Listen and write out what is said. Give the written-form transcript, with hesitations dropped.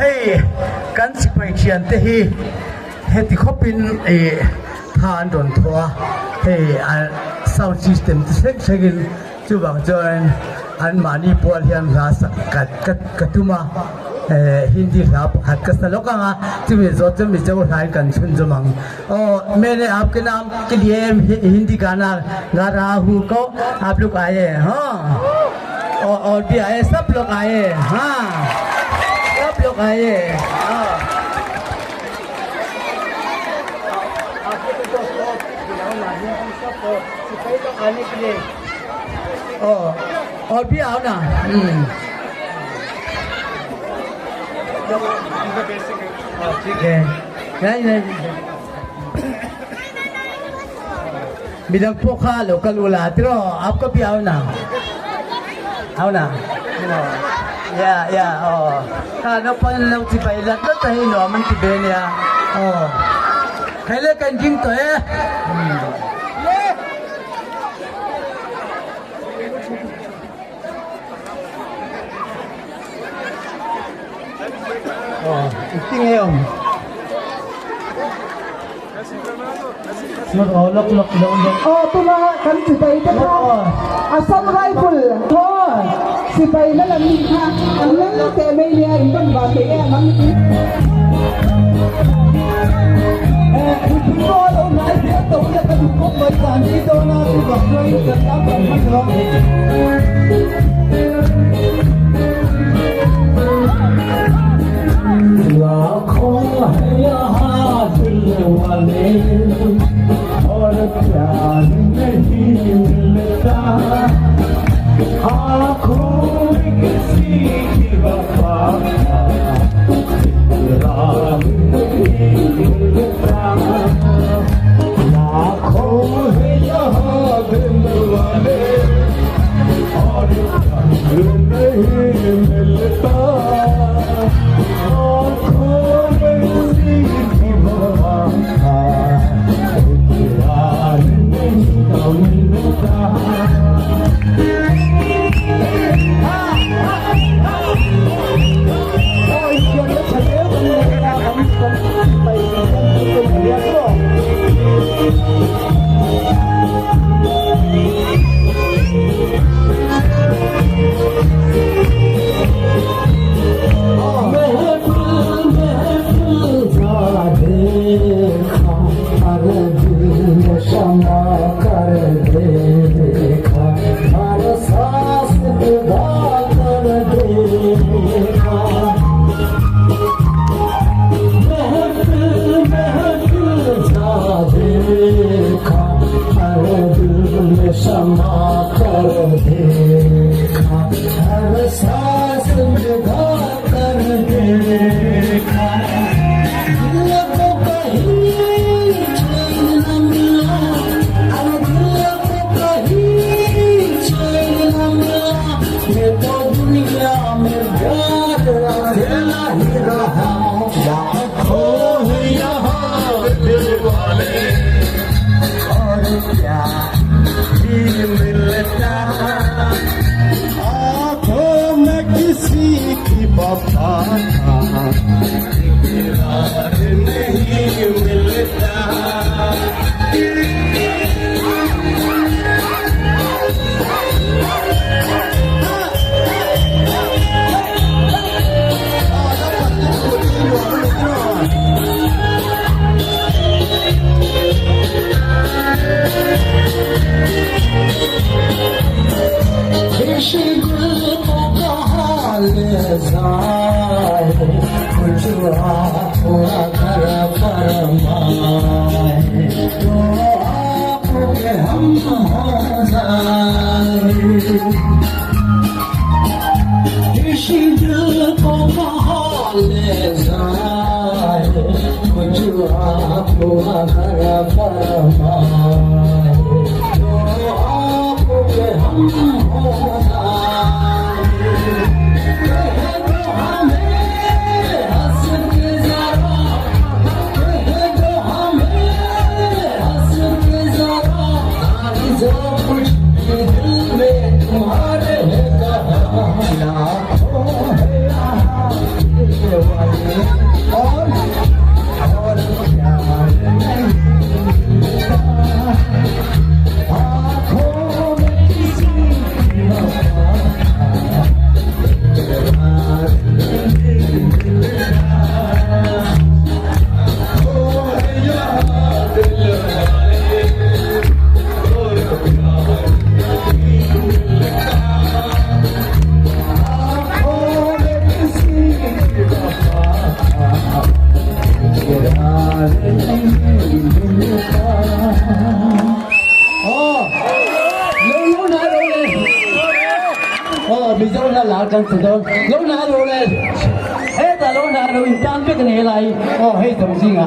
hey kan sipai chian te hi heti khopin than don thua hey sound system sek segin chuwang join an mani pol hian ra katuma Hindi rap hat का सलोका गा तुम्हें जो तुम्हें जो राय कंचुन जो मंग मैंने आपके नाम के लिए हिंदी गाना गा रहा हूँ को आप लोग आए हाँ और भी आए सब लोग आए हाँ सब लोग आए हाँ आने के लिए और भी आओ ना ठीक है नहीं बिना पोखा लोकल उलाते हो आपको भी आओ ना या हाँ ना पन लोग चिपाई लगता तो ही नो मन की बेन या पहले कंजिंग तो है Iting ngayon. Lok doon. Ito na kan si Bay na asam rifle. Si Bay na lang ha. Ang lang teme niya ibang bate mang Ito na ito ya kadukot ba kan dito na si Bakloy sa tapang magro. लाखों है यहाँ दिल वाले और प्यार नहीं मिलता आँखों में किसी की वफा इकरार नहीं मिलता लाखों है यहाँ दिल वाले और प्यार नहीं मिलता Wow. bây giờ là lá căn từ đó lâu nào rồi hết là lâu nào rồi tam biết cái này lại hết đồng sinh à